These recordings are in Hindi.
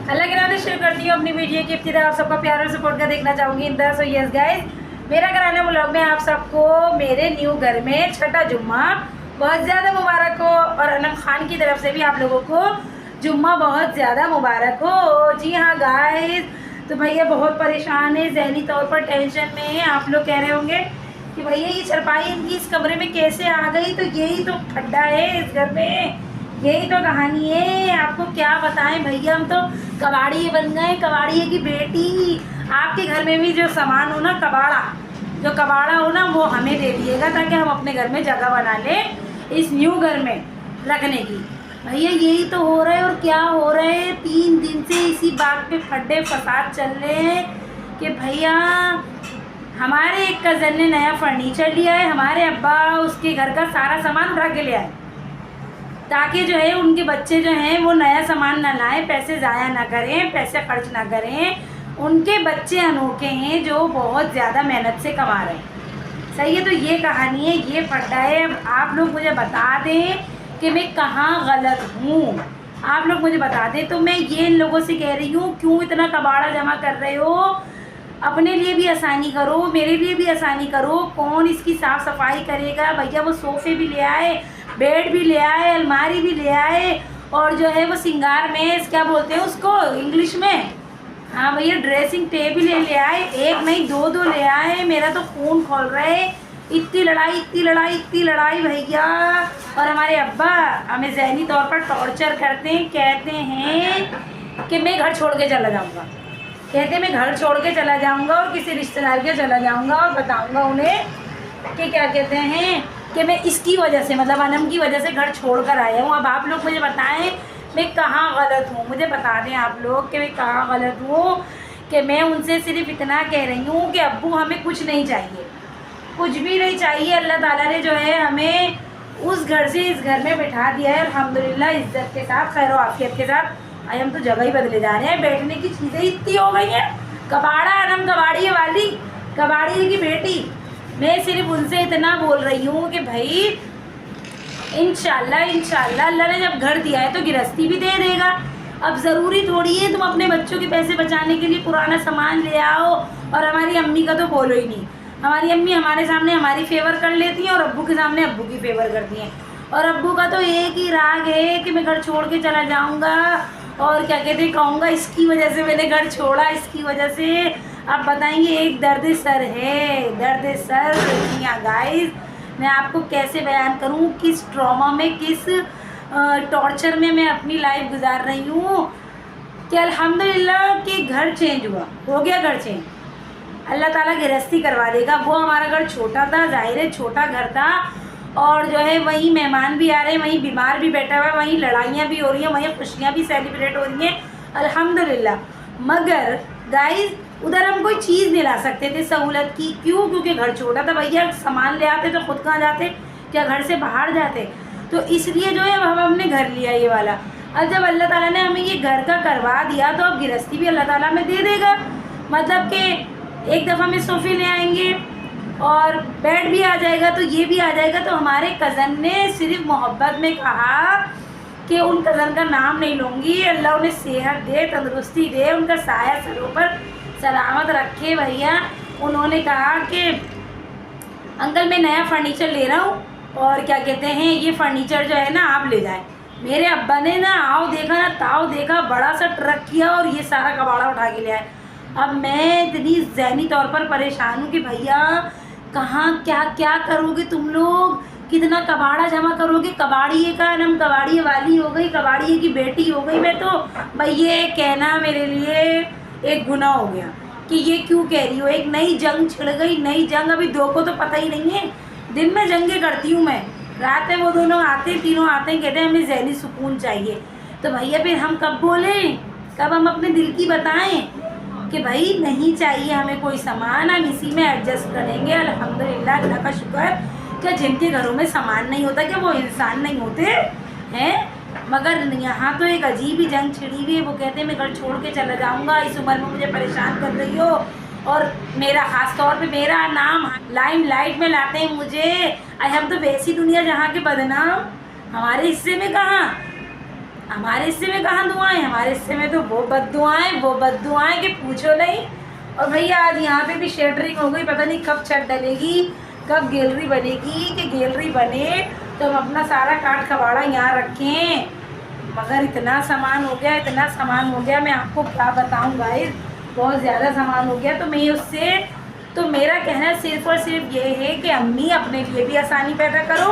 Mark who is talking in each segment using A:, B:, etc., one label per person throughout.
A: अल्लाह के नाम से शुरू करती हूँ अपनी वीडियो की इब्तिदा। आप सबका प्यार और सपोर्ट का देखना चाहूँगी in the so yes guys, मेरा घराना व्लॉग में आप सबको मेरे न्यू घर में छठा जुम्मा बहुत ज़्यादा मुबारक हो और अनम खान की तरफ से भी आप लोगों को जुम्मा बहुत ज़्यादा मुबारक हो। जी हाँ गाइस, तो भैया बहुत परेशान है, जहनी तौर पर टेंशन में है। आप लोग कह रहे होंगे कि भैया ये चारपाई इनकी इस कमरे में कैसे आ गई, तो यही तो खड्डा है इस घर में, यही तो कहानी है। आपको क्या बताएं भैया, हम तो कबाड़ी बन गए, कबाड़ी की बेटी। आपके घर में भी जो सामान हो ना, जो कबाड़ा हो ना, वो हमें दे दिएगा ताकि हम अपने घर में जगह बना लें इस न्यू घर में रखने की। भैया यही तो हो रहा है। और क्या हो रहा है, 3 दिन से इसी बात पे फड्डे फसाद चल रहे हैं कि भैया हमारे एक कज़न ने नया फर्नीचर लिया है, हमारे अब्बा उसके घर का सारा सामान उठा के ले आए ताकि जो है उनके बच्चे जो हैं वो नया सामान ना लाएं, पैसे ज़ाया ना करें, पैसे खर्च ना करें। उनके बच्चे अनोखे हैं जो बहुत ज़्यादा मेहनत से कमा रहे हैं। सही है, तो ये कहानी है, ये फड्डा है। अब आप लोग मुझे बता दें कि मैं कहाँ गलत हूँ, आप लोग मुझे बता दें। तो मैं ये इन लोगों से कह रही हूँ, क्यों इतना कबाड़ा जमा कर रहे हो? अपने लिए भी आसानी करो, मेरे लिए भी आसानी करो। कौन इसकी साफ़ सफाई करेगा? भैया वो सोफ़े भी ले आए, बेड भी ले आए, अलमारी भी ले आए, और जो है वो सिंगार मेज क्या बोलते हैं उसको इंग्लिश में, हाँ भैया ड्रेसिंग टेबल ले आए। एक नहीं दो ले आए। मेरा तो खून खोल रहा है, इतनी लड़ाई इतनी लड़ाई इतनी लड़ाई भैया। और हमारे अब्बा हमें ज़हनी तौर पर टॉर्चर करते हैं, कहते हैं कि मैं घर छोड़ के चला जाऊँगा, कहते हैं मैं घर छोड़ के चला जाऊँगा और किसी रिश्तेदार के चला जाऊँगा और बताऊँगा उन्हें कि क्या कहते हैं कि मैं इसकी वजह से, मतलब अनम की वजह से घर छोड़ कर आया हूँ। अब आप लोग मुझे बताएं मैं कहाँ गलत हूँ, मुझे बता दें आप लोग कि मैं कहाँ गलत हूँ। कि मैं उनसे सिर्फ इतना कह रही हूँ कि अब्बू हमें कुछ नहीं चाहिए, कुछ भी नहीं चाहिए। अल्लाह ताला ने जो है हमें उस घर से इस घर में बिठा दिया है अल्हम्दुलिल्लाह, इज़्ज़त के साथ, खैर व आफियत के साथ। आज हम तो जगह ही बदले जा रहे हैं, बैठने की चीज़ें इतनी हो गई हैं। कबाड़ा अनम कबाड़ी वाली, कबाड़ी की बेटी। मैं सिर्फ उनसे इतना बोल रही हूँ कि भाई इंशाल्लाह अल्लाह ने जब घर दिया है तो गिरस्ती भी दे देगा। अब ज़रूरी थोड़ी है तुम अपने बच्चों के पैसे बचाने के लिए पुराना सामान ले आओ। और हमारी अम्मी का तो बोलो ही नहीं, हमारी अम्मी हमारे सामने हमारी फेवर कर लेती हैं और अब्बू के सामने अब्बू की फेवर करती हैं। और अब्बू का तो एक ही राग है कि मैं घर छोड़ के चला जाऊँगा और क्या कहते हैं कहूँगा इसकी वजह से मैंने घर छोड़ा, इसकी वजह से। आप बताएंगे, एक दर्द सर है, दर्द सर। हाँ गाइस, मैं आपको कैसे बयान करूं किस ट्रॉमा में, किस टॉर्चर में मैं अपनी लाइफ गुजार रही हूँ कि अल्हम्दुलिल्लाह कि घर चेंज हुआ, हो गया घर चेंज। अल्लाह ताला गृहस्थी करवा देगा। वो हमारा घर छोटा था, जाहिर है छोटा घर था, और जो है वहीं मेहमान भी आ रहे हैं, वहीं बीमार भी बैठा हुआ है, वहीं लड़ाइयाँ भी हो रही हैं, वहीं खुशियाँ भी सेलिब्रेट हो रही हैं अल्हम्दुलिल्लाह। मगर गाइस उधर हम कोई चीज़ नहीं ला सकते थे सहूलत की। क्यों? क्योंकि घर छोटा था भैया। सामान ले आते तो खुद कहाँ जाते, क्या घर से बाहर जाते? तो इसलिए जो है हम हमने घर लिया ये वाला। अब जब अल्लाह ताला ने हमें ये घर का करवा दिया तो अब गृहस्थी भी अल्लाह ताला हमें दे देगा। मतलब कि एक दफ़ा में सोफ़े ले आएंगे और बेड भी आ जाएगा, तो ये भी आ जाएगा। तो हमारे कज़न ने सिर्फ मोहब्बत में कहा कि उन कज़न का नाम नहीं लूँगी, अल्लाह उन्हें सेहत दे, तंदुरुस्ती दे, उनका साया सरों पर सलामत रखे भैया। उन्होंने कहा कि अंकल मैं नया फर्नीचर ले रहा हूँ और क्या कहते हैं ये फर्नीचर जो है ना आप ले जाएं। मेरे अब्बा ने ना आओ देखा ना ताओ देखा, बड़ा सा ट्रक किया और ये सारा कबाड़ा उठा के ले आए। अब मैं इतनी ज़हनी तौर पर परेशान हूँ कि भैया कहाँ क्या क्या करोगे तुम लोग, कितना कबाड़ा जमा करोगे? कबाड़िए का नाम कबाड़िए वाली हो गई, कबाड़िए की बेटी हो गई मैं तो। भाई ये कहना मेरे लिए एक गुनाह हो गया कि ये क्यों कह रही हो। एक नई जंग छिड़ गई, नई जंग। अभी दो को तो पता ही नहीं है, दिन में जंगे करती हूँ मैं, रात में वो दोनों आते हैं, तीनों आते हैं, कहते हैं हमें ज़हनी सुकून चाहिए। तो भैया फिर हम कब बोलें, कब हम अपने दिल की बताएं कि भाई नहीं चाहिए हमें कोई सामान, हम इसी में एडजस्ट करेंगे। अल्हम्दुलिल्लाह, अल्लाह का शुक्र। क्या जिनके घरों में सामान नहीं होता क्या वो इंसान नहीं होते हैं? मगर यहाँ तो एक अजीब ही जंग छिड़ी हुई है। वो कहते हैं मैं घर छोड़ के चला जाऊँगा, इस उम्र में मुझे परेशान कर रही हो, और मेरा ख़ास तौर पे मेरा नाम लाइमलाइट में लाते हैं मुझे। हम तो वैसी दुनिया जहाँ के बदनाम, हमारे हिस्से में कहाँ। हमारे हिस्से में कहाँ दुआएं, हमारे हिस्से में तो वो बद्दुआएं कि पूछो नहीं। और भैया आज यहाँ पे भी शेटरिंग हो गई, पता नहीं कब छत डलेगी, कब गैलरी बनेगी। कि गैलरी बने तो हम अपना सारा काट कबाड़ा यहाँ रखें, मगर इतना सामान हो गया, मैं आपको क्या बताऊँ गाइस, बहुत ज़्यादा सामान हो गया। तो मैं उससे तो मेरा कहना सिर्फ़ और सिर्फ ये है कि अम्मी अपने लिए भी आसानी पैदा करो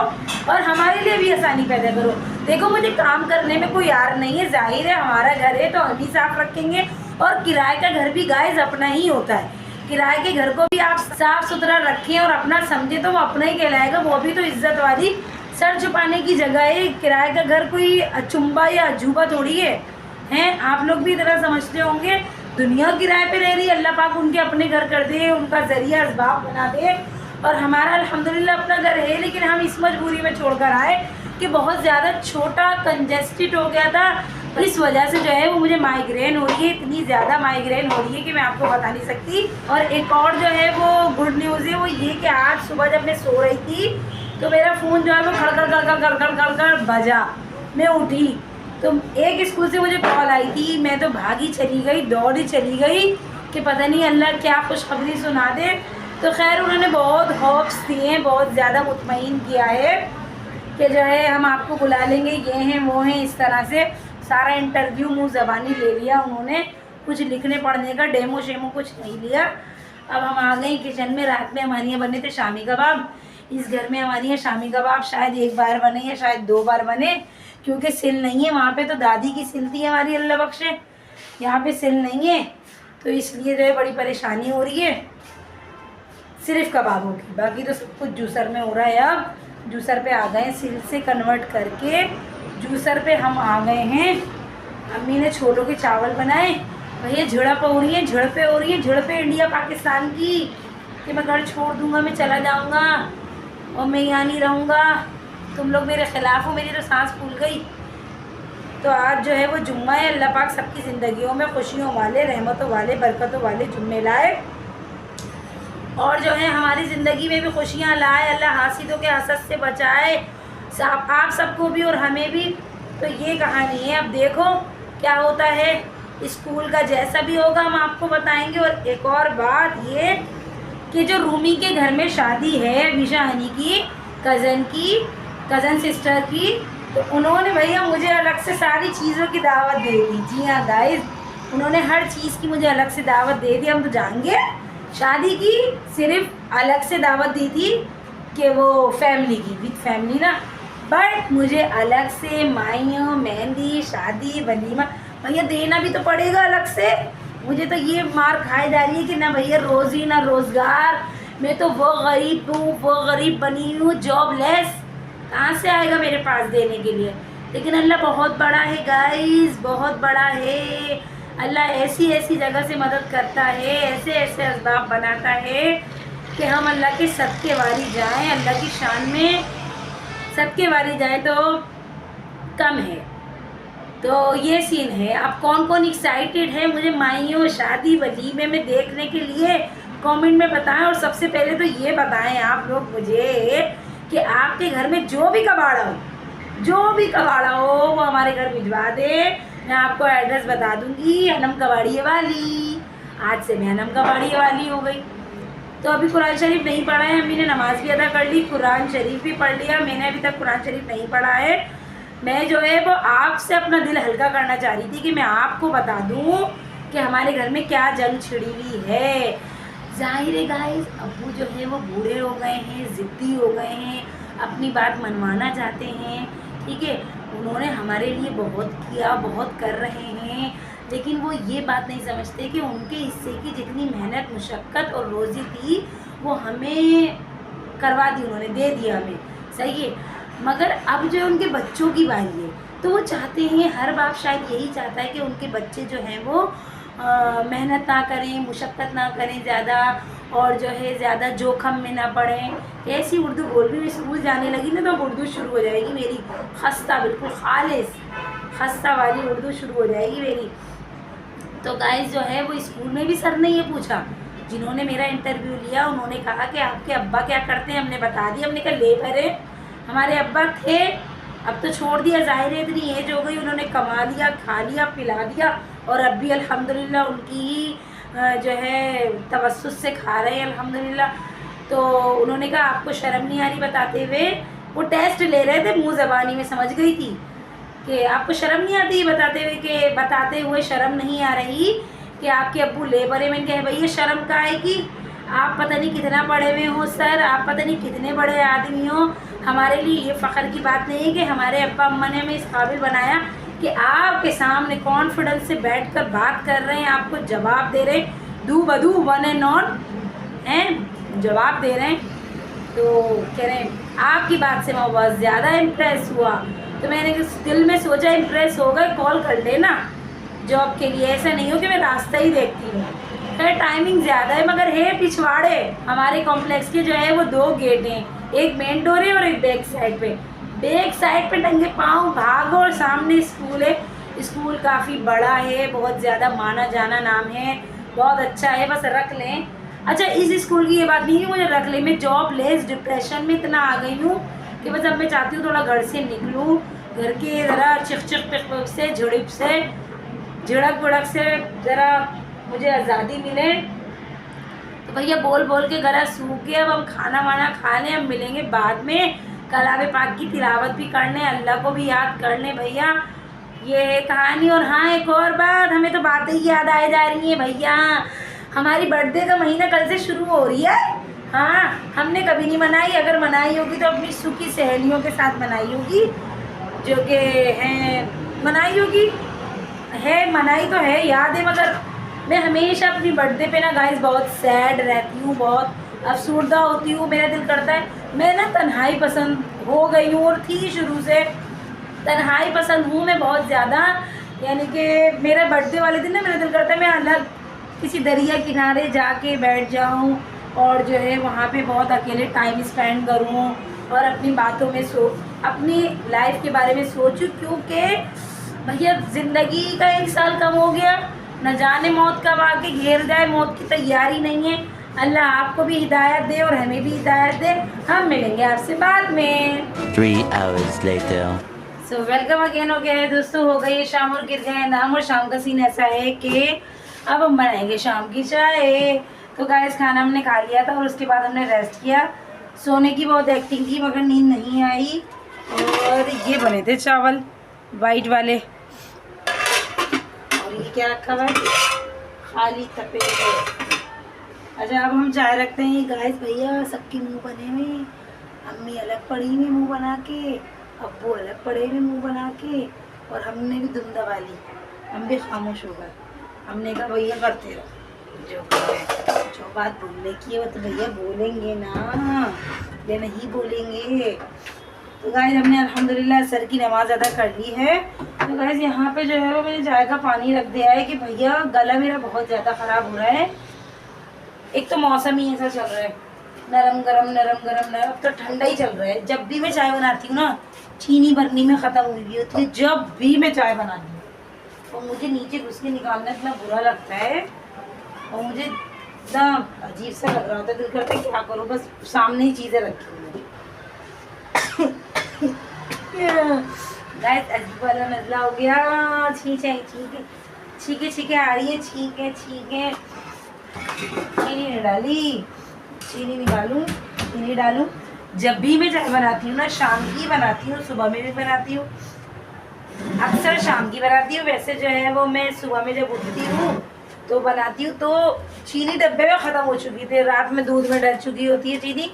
A: और हमारे लिए भी आसानी पैदा करो। देखो मुझे काम करने में कोई यार नहीं है, जाहिर है हमारा घर है तो हम ही साफ़ रखेंगे, और किराए का घर भी गाइस अपना ही होता है। किराए के घर को भी आप साफ़ सुथरा रखें और अपना समझे तो वो अपना ही कहलाएगा, वो भी तो इज्जत वाली सर छुपाने की जगह है। किराए का घर कोई अचुम्बा या अजूबा थोड़ी है, हैं? आप लोग भी इतना समझते होंगे। दुनिया किराए पे रह रही है, अल्लाह पाक उनके अपने घर कर दे, उनका ज़रिया असबाब बना दे। और हमारा अल्हम्दुलिल्लाह अपना घर है, लेकिन हम इस मजबूरी में छोड़कर आए कि बहुत ज़्यादा छोटा कंजेस्टेड हो गया था। इस वजह से जो है वो मुझे माइग्रेन हो रही है, इतनी ज़्यादा माइग्रेन हो रही है कि मैं आपको बता नहीं सकती। और एक और जो है वो गुड न्यूज़ है, वो ये कि आज सुबह जब मैं सो रही थी तो मेरा फ़ोन जो है वो खड़खड़ बजा। मैं उठी तो एक स्कूल से मुझे कॉल आई थी, मैं तो भागी चली गई, दौड़ी चली गई कि पता नहीं अल्लाह क्या खुशखबरी सुना दे। तो खैर उन्होंने बहुत होप्स दिए हैं, बहुत ज़्यादा मुतमईन किया है कि जो है हम आपको बुला लेंगे, ये हैं वो हैं, इस तरह से सारा इंटरव्यू मुँह ज़बानी ले लिया उन्होंने, कुछ लिखने पढ़ने का डेमो शेमो कुछ नहीं लिया। अब हम आ गए किचन में। रात में हमारे यहाँ बने थे शामी कबाब। इस घर में हमारे यहाँ शामी कबाब शायद एक बार बने या शायद 2 बार बने, क्योंकि सिल नहीं है। वहाँ पे तो दादी की सिल थी हमारी, अल्लाह बख्शे, यहाँ पे सिल नहीं है, तो इसलिए जो है बड़ी परेशानी हो रही है सिर्फ कबाबों की। बाकी तो सब कुछ जूसर में हो रहा है। अब जूसर पे आ गए, सिल से कन्वर्ट करके जूसर पे हम आ गए हैं। अम्मी ने छोलों के चावल बनाए। भैया झड़प हो रही है, झड़पें हो रही है, झड़पें इंडिया पाकिस्तान की, कि मैं घर छोड़ दूँगा, मैं चला जाऊँगा और मैं यहाँ नहीं रहूँगा, तुम लोग मेरे ख़िलाफ़ हो। मेरी तो सांस फूल गई। तो आज जो है वो जुम्मा है, अल्लाह पाक सबकी ज़िंदगियों में खुशियों वाले, रहमतों वाले, बरकतों वाले जुम्मे लाए, और जो है हमारी ज़िंदगी में भी खुशियाँ लाए। अल्लाह हासिदों के हसद से बचाए आप सबको भी और हमें भी। तो ये कहानी है। अब देखो क्या होता है, स्कूल का जैसा भी होगा हम आपको बताएंगे। और एक और बात ये कि जो रूमी के घर में शादी है विशा हनी की कज़न सिस्टर की, तो उन्होंने भैया मुझे अलग से सारी चीज़ों की दावत दे दी। जी हाँ गाइस, उन्होंने हर चीज़ की मुझे अलग से दावत दे दी। हम तो जाएंगे, शादी की सिर्फ अलग से दावत दी थी कि वो फैमिली की, विद फैमिली ना, बट मुझे अलग से माइयों, मेहंदी, शादी, वलीमा भैया देना भी तो पड़ेगा अलग से। मुझे तो ये मार खाई जा रही है कि ना भैया रोज़ी ना रोज़गार, मैं तो वो गरीब हूँ, वो गरीब बनी हूँ, जॉबलेस, कहाँ से आएगा मेरे पास देने के लिए। लेकिन अल्लाह बहुत बड़ा है गाइस, बहुत बड़ा है। अल्लाह ऐसी ऐसी जगह से मदद करता है, ऐसे ऐसे असबाब बनाता है कि हम अल्लाह के सदके वारी जाएं, अल्लाह की शान में सदके वारी जाएं तो कम है। तो ये सीन है। अब कौन कौन एक्साइटेड है मुझे माइयों, शादी, वलीमे में देखने के लिए, कमेंट में बताएं। और सबसे पहले तो ये बताएं आप लोग मुझे कि आपके घर में जो भी कबाड़ा हो वो हमारे घर भिजवा दे। मैं आपको एड्रेस बता दूंगी, अनम कबाड़िए वाली। आज से मैं अनम कबाड़िए वाली हो गई। तो अभी कुरान शरीफ नहीं पढ़ा है, अम्मी ने नमाज़ भी अदा कर ली, कुरान शरीफ भी पढ़ लिया, मैंने अभी तक कुरान शरीफ नहीं पढ़ा है। मैं जो है वो आपसे अपना दिल हल्का करना चाह रही थी कि मैं आपको बता दूं कि हमारे घर में क्या जंग छिड़ी हुई है। जाहिर है गाइस, अब्बू जो है वो बूढ़े हो गए हैं, ज़िद्दी हो गए हैं, अपनी बात मनवाना चाहते हैं, ठीक है। उन्होंने हमारे लिए बहुत किया, बहुत कर रहे हैं, लेकिन वो ये बात नहीं समझते कि उनके हिस्से की जितनी मेहनत, मुशक्क़त और रोज़ी थी वो हमें करवा दी, उन्होंने दे दिया हमें, सही है। मगर अब जो उनके बच्चों की बारी है तो वो चाहते हैं, हर बाप शायद यही चाहता है कि उनके बच्चे जो हैं वो मेहनत ना करें, मुशक्क़त ना करें ज़्यादा, और जो है ज़्यादा जोखम में ना पड़ें। ऐसी उर्दू बोल रही हूँ, स्कूल जाने लगी ना तो उर्दू शुरू हो जाएगी मेरी खस्ता, बिल्कुल खालिस खस्ता वाली उर्दू शुरू हो जाएगी मेरी। तो गाइस जो है वो स्कूल में भी सर ने ये पूछा, जिन्होंने मेरा इंटरव्यू लिया, उन्होंने कहा कि आपके अब्बा क्या करते हैं। हमने बता दिया, हमने कहा लेबर है। हमारे अब्बा थे अब तो छोड़ दिया, ज़ाहिर है इतनी एज हो गई, उन्होंने कमा लिया, खा लिया, पिला दिया, और अब भी अल्हम्दुलिल्लाह उनकी ही जो है तवस्सुस से खा रहे हैं अल्हम्दुलिल्लाह। तो उन्होंने कहा आपको शर्म नहीं आ रही बताते हुए, वो टेस्ट ले रहे थे, मुँह ज़बानी में समझ गई थी कि आपको शर्म नहीं आती बताते हुए शर्म नहीं आ रही कि आपके अब्बू लेबर है। मैंने कहा भैया शर्म का है कि आप पता नहीं कितना पढ़े हुए हो सर, आप पता नहीं कितने बड़े आदमी हो, हमारे लिए ये फ़ख्र की बात नहीं है कि हमारे अब्बा अम्मा ने हमें इस काबिल बनाया कि आपके सामने कॉन्फिडेंस से बैठकर बात कर रहे हैं, आपको जवाब दे रहे हैं, दू बदू वन एंड नॉन हैं, जवाब दे रहे हैं। तो कह रहे हैं आपकी बात से मैं बहुत ज़्यादा इम्प्रेस हुआ। तो मैंने दिल में सोचा इम्प्रेस हो गए, कॉल कर लेना जॉब के लिए, ऐसा नहीं हो कि मैं रास्ता ही देखती हूँ। खैर टाइमिंग ज़्यादा है मगर है पिछवाड़े, हमारे कॉम्प्लेक्स के जो है वो 2 गेट हैं, एक मेन डोर है और एक बैक साइड पे। बैक साइड पे टंगे पाँव भागो और सामने स्कूल है। स्कूल काफ़ी बड़ा है, बहुत ज़्यादा माना जाना नाम है, बहुत अच्छा है, बस रख लें। अच्छा इस स्कूल की ये बात नहीं है मुझे रख लें, मैं जॉब लेस डिप्रेशन में इतना आ गई हूँ कि बस अब मैं चाहती हूँ थोड़ा घर से निकलूँ, घर के ज़रा चिक पिक से झुड़प से झिड़क वड़क से ज़रा मुझे आज़ादी मिले। तो भैया बोल बोल के गला सूख गया, अब हम खाना वाना खा लें, हम मिलेंगे बाद में, कलाम पाक की तिलावत भी कर लें, अल्लाह को भी याद कर लें भैया, ये है कहानी। और हाँ एक और बात, हमें तो बातें ही याद आए जा रही हैं भैया, हमारी बर्थडे का महीना कल से शुरू हो रही है। हाँ हमने कभी नहीं मनाई, अगर मनाई होगी तो अपनी सूखी सहेलियों के साथ मनाई होगी, जो कि हैं मनाई होगी, है मनाई तो है याद है, मगर मैं हमेशा अपनी बर्थडे पे ना गाइस बहुत सैड रहती हूँ, बहुत अफसुर्दा होती हूँ, मेरा दिल करता है, मैं ना तन्हाई पसंद हो गई हूँ और थी शुरू से तन्हाई पसंद हूँ मैं बहुत ज़्यादा। यानी कि मेरा बर्थडे वाले दिन ना मेरा दिल करता है मैं अलग किसी दरिया किनारे जाके बैठ जाऊँ और जो है वहाँ पे बहुत अकेले टाइम स्पेंड करूँ और अपनी बातों में अपनी लाइफ के बारे में सोचूं, क्योंकि भैया ज़िंदगी का 1 साल कम हो गया, न जाने मौत कब आके घेर जाए, मौत की तैयारी नहीं है। अल्लाह आपको भी हिदायत दे और हमें भी हिदायत दे। हम मिलेंगे आपसे बाद में।
B: 3 hours later.
A: So welcome again हो गया है दोस्तों, हो गई है शाम और गिर गए नाम, और शाम का सीन ऐसा है कि अब हम बनाएंगे शाम की चाय। तो गाइस खाना हमने खा लिया था और उसके बाद हमने रेस्ट किया, सोने की बहुत एक्टिंग की मगर नींद नहीं आई। और ये बने थे चावल वाइट वाले, और ये क्या रखा हुआ है खाली तपे हुए। अच्छा अब हम चाय रखते हैं गाइस भैया, सबके मुंह बने हुए, अम्मी अलग पड़ी हुई मुंह बना के, अब्बू अलग पड़े हुए मुंह बना के, और हमने भी दुम दबा ली, हम भी खामोश हो गए। हमने कहा भैया करते रहो, जो बात बोलने की है वो तो भैया बोलेंगे ना, ये नहीं बोलेंगे। तो गाइस हमने अल्हम्दुलिल्लाह सर की नमाज अदा कर ली है। तो गाइस यहाँ पे जो है वो मैंने चाय का पानी रख दिया है कि भैया गला मेरा बहुत ज़्यादा ख़राब हो रहा है। एक तो मौसम ही ऐसा चल रहा है, नरम गरम नरम गरम नरम, अब तो ठंडा ही चल रहा है। जब भी मैं चाय बनाती हूँ ना चीनी भरनी में ख़त्म हुई होती है, जब भी मैं चाय बनाती हूँ, और मुझे नीचे घुस के निकालना इतना बुरा लगता है और मुझे इतना अजीब सा लग रहा होता है, दिल करता है क्या करूँ, बस सामने ही चीज़ें रखी हुई हैं। गाइस अजीब वाला मसला हो गया, छींके आ रही है, छींके चीनी नहीं डाली, चीनी निकालूं, चीनी डालूं। जब भी मैं चाय बनाती हूँ ना शाम की बनाती हूँ, सुबह में भी बनाती हूँ, अक्सर शाम की बनाती हूँ, वैसे जो है वो मैं सुबह में जब उठती हूँ तो बनाती हूँ। तो चीनी डब्बे में ख़त्म हो चुकी थी, रात में दूध में डल चुकी होती है चीनी,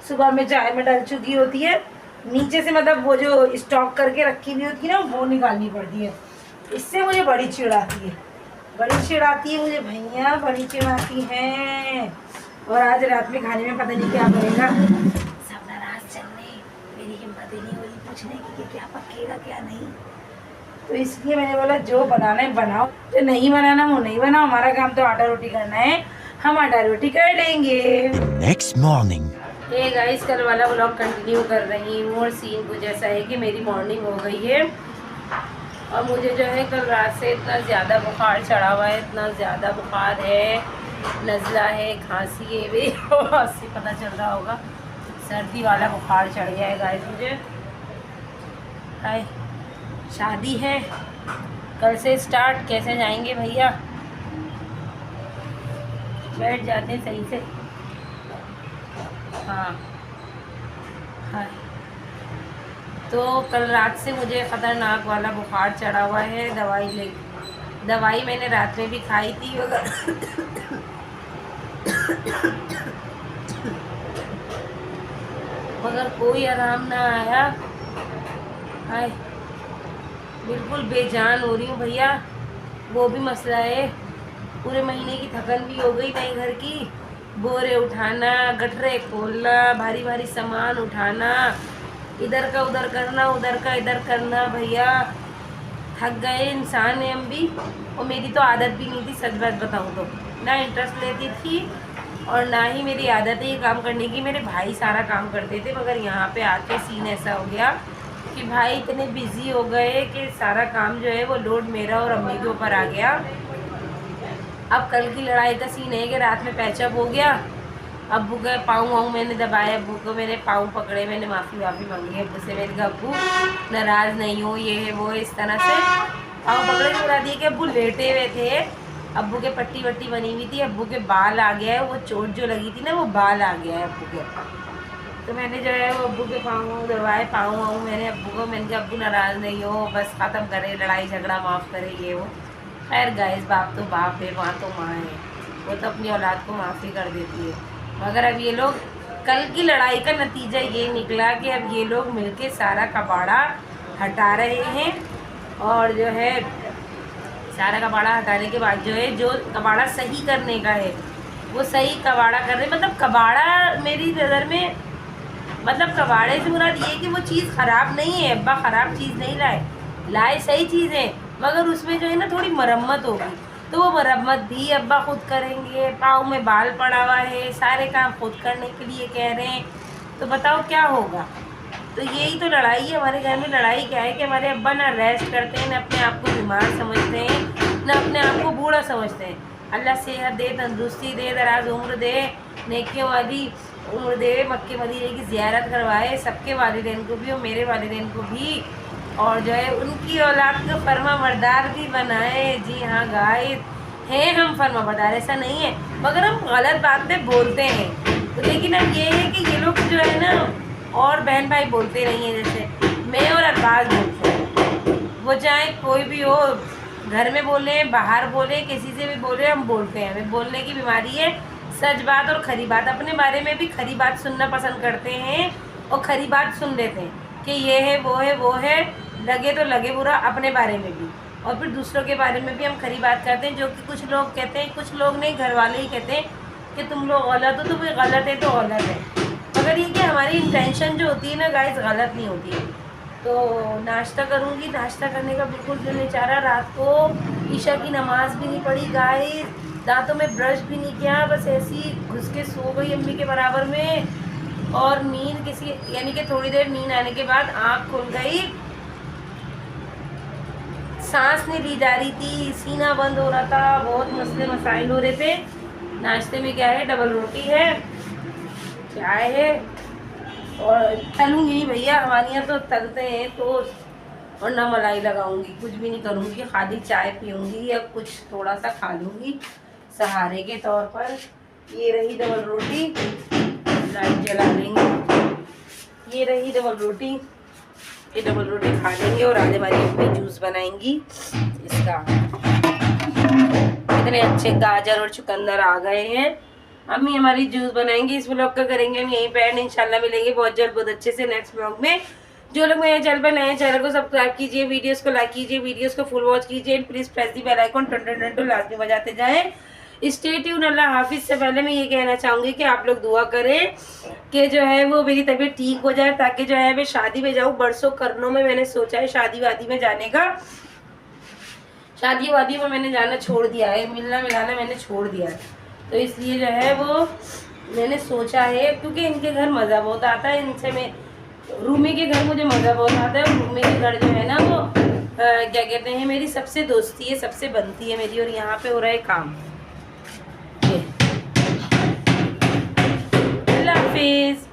A: सुबह में चाय में डल चुकी होती है, नीचे से मतलब वो जो स्टॉक करके रखी हुई होती है ना वो निकालनी पड़ती है। इससे मुझे बड़ी चिढ़ आती है, मुझे भैया बड़ी चिढ़ आती है। और आज रात में खाने में पता नहीं क्या बनेगा, सब नाराज चलने, मेरी हिम्मत ही नहीं हो रही पूछने की कि क्या पकेगा क्या नहीं। तो इसलिए मैंने बोला जो बनाना है बनाओ, जो नहीं बनाना वो नहीं बनाओ, हमारा काम तो आटा रोटी करना है, हम आटा रोटी कर लेंगे।
B: Next morning.
A: ये गाइस कल वाला व्लॉग कंटिन्यू कर रही हूँ और सीन कुछ ऐसा है कि मेरी मॉर्निंग हो गई है और मुझे जो है कल रात से इतना ज़्यादा बुखार चढ़ा हुआ है, इतना ज़्यादा बुखार है, नज़ला है, खांसी है, भी से पता चल रहा होगा, सर्दी वाला बुखार चढ़ गया है गाइस मुझे। हाय, शादी है कल से स्टार्ट, कैसे जाएंगे भैया? बैठ जाते हैं सही से। हाँ हाय, तो कल रात से मुझे ख़तरनाक वाला बुखार चढ़ा हुआ है। दवाई मैंने रात में भी खाई थी मगर कोई आराम ना आया। हाय, बिल्कुल बेजान हो रही हूँ भैया, वो भी मसला है। पूरे महीने की थकन भी हो गई नए घर की, बोरे उठाना, गटरे खोलना, भारी भारी सामान उठाना, इधर का उधर करना, उधर का इधर करना। भैया थक गए इंसान है हम भी। और मेरी तो आदत भी नहीं थी, सच बात बताऊँ तो, ना इंटरेस्ट लेती थी और ना ही मेरी आदत है ये काम करने की। मेरे भाई सारा काम करते थे, मगर यहाँ पे आके सीन ऐसा हो गया कि भाई इतने बिजी हो गए कि सारा काम जो है वो लोड मेरा और अम्मी के ऊपर आ गया। अब कल की लड़ाई का सीन है कि रात में पैचअप हो गया। अब्बू का पाँव वाँव मैंने दबाए, अब्बू को मैंने पाँव पकड़े, मैंने माफ़ी मांगी अब्बू से। मैंने कहा अब्बू नाराज़ नहीं हो, ये है वो है, इस तरह से पाँव पकड़े बुला दिए कि अब्बू लेटे हुए थे, अब्बू के पट्टी वट्टी बनी हुई थी, अब्बू के बाल आ गया है, वो चोट जो लगी थी ना वो बाल आ गया है अब्बू के। तो मैंने जो है वो अब्बू के पाँव दबाए, पाँव वाँव मैंने अब्बू को। मैंने कहा अब्बू नाराज़ नहीं हो, बस ख़त्म करे लड़ाई झगड़ा, माफ़ करे ये वो। खैर गाइस, बाप तो बाप है, माँ तो माँ है, वो तो अपनी औलाद को माफ़ी कर देती है। मगर अब ये लोग, कल की लड़ाई का नतीजा ये निकला कि अब ये लोग मिलके सारा कबाड़ा हटा रहे हैं। और जो है सारा कबाड़ा हटाने के बाद जो है, जो कबाड़ा सही करने का है वो सही कबाड़ा कर रहे हैं। मतलब कबाड़ा मेरी नज़र में, मतलब कबाड़े से मुराद ये कि वो चीज़ ख़राब नहीं है, अब्बा ख़राब चीज़ नहीं लाए सही चीज़ है, मगर उसमें जो है ना थोड़ी मरम्मत होगी, तो वो मरम्मत भी अब्बा खुद करेंगे। पाँव में बाल पड़ा हुआ है, सारे काम खुद करने के लिए कह रहे हैं, तो बताओ क्या होगा? तो यही तो लड़ाई है हमारे घर में। लड़ाई क्या है कि हमारे अब्बा ना रेस्ट करते हैं, ना अपने आप को बीमार समझते हैं, ना अपने आप को बूढ़ा समझते हैं। अल्लाह सेहत दे, तंदुरुस्ती दे, दराज उम्र दे, नेकियों वाली उम्र दे, मक्के मदीने की ज़ियारत करवाए सबके वालिदैन को भी और मेरे वालिदैन को भी, और जो है उनकी औलाद को फर्मा बरदार भी बनाए। जी हाँ गाइस, हैं हम फर्मा बरदार, ऐसा नहीं है, मगर हम गलत बातें बोलते हैं। तो लेकिन अब ये है कि ये लोग जो है ना, और बहन भाई बोलते नहीं हैं, जैसे मैं और अरबाज बोलते हैं, वो चाहे कोई भी हो, घर में बोले बाहर बोले, किसी से भी बोले, हम बोलते हैं। हमें बोलने की बीमारी है, सच बात और खरी बात, अपने बारे में भी खरी बात सुनना पसंद करते हैं और खरी बात सुन लेते हैं कि ये है वो है, लगे तो लगे बुरा अपने बारे में भी, और फिर दूसरों के बारे में भी हम खरी बात करते हैं। जो कि कुछ लोग कहते हैं, कुछ लोग नहीं, घर वाले ही कहते हैं कि तुम लोग गलत हो, तो भाई गलत है तो गलत है। मगर ये कि हमारी इंटेंशन जो होती है ना गाइस, गलत नहीं होती है। तो नाश्ता करूँगी, नाश्ता करने का बिल्कुल दिल नहीं चाह रहा। रात को ईशा की नमाज़ भी नहीं पढ़ी गाइस, दांतों में ब्रश भी नहीं किया, बस ऐसी घुस के सो गई अम्मी के बराबर में। और नींद किसी, यानी कि थोड़ी देर नींद आने के बाद आँख खुल गई, सांस नहीं ली जा रही थी, सीना बंद हो रहा था, बहुत मसले मसाइल हो रहे थे। नाश्ते में क्या है, डबल रोटी है, चाय है, और तलूँगी नहीं भैया, हमारे यहाँ तो तलते हैं टोस्ट, और ना मलाई लगाऊंगी, कुछ भी नहीं करूँगी, खाली चाय पीऊँगी या कुछ थोड़ा सा खा लूँगी सहारे के तौर पर। ये रही डबल रोटी, लाइट जला लेंगे, ये रही डबल रोटी, ये डबल रोटी खा लेंगे और आधे वाली अपनी जूस बनाएंगी इसका। इतने अच्छे गाजर और चुकंदर आ गए हैं, अम्मी हमारी जूस बनाएंगी। इस व्लॉग का करेंगे हम यहीं पे एंड, इंशाल्लाह मिलेंगे बहुत जल्द बहुत अच्छे से नेक्स्ट व्लॉग में। जो लोग मेरे चैनल पर नए हैं, चैनल को सब्सक्राइब कीजिए, वीडियोस को लाइक कीजिए, वीडियोस को फुल वॉच कीजिए, please press the bell icon, टन लाजमी बजाते जाएं। Stay tune. अल्लाह हाफिज़। से पहले मैं ये कहना चाहूँगी कि आप लोग दुआ करें कि जो है वो मेरी तबीयत ठीक हो जाए, ताकि जो है मैं शादी में जाऊँ। बरसों करनों में मैंने सोचा है शादी वादी में जाने का, शादी वादी में मैंने जाना छोड़ दिया है, मिलना मिलाना मैंने छोड़ दिया है। तो इसलिए जो है वो मैंने सोचा है, क्योंकि इनके घर मज़ा बहुत आता है, इनसे मैं रूमी के घर मुझे मज़ा बहुत आता है। और रूमी के घर जो है ना वो क्या कहते हैं, मेरी सबसे दोस्ती है, सबसे बनती है मेरी। और यहाँ पे हो रहा है काम। अल्लाह हाफिज़।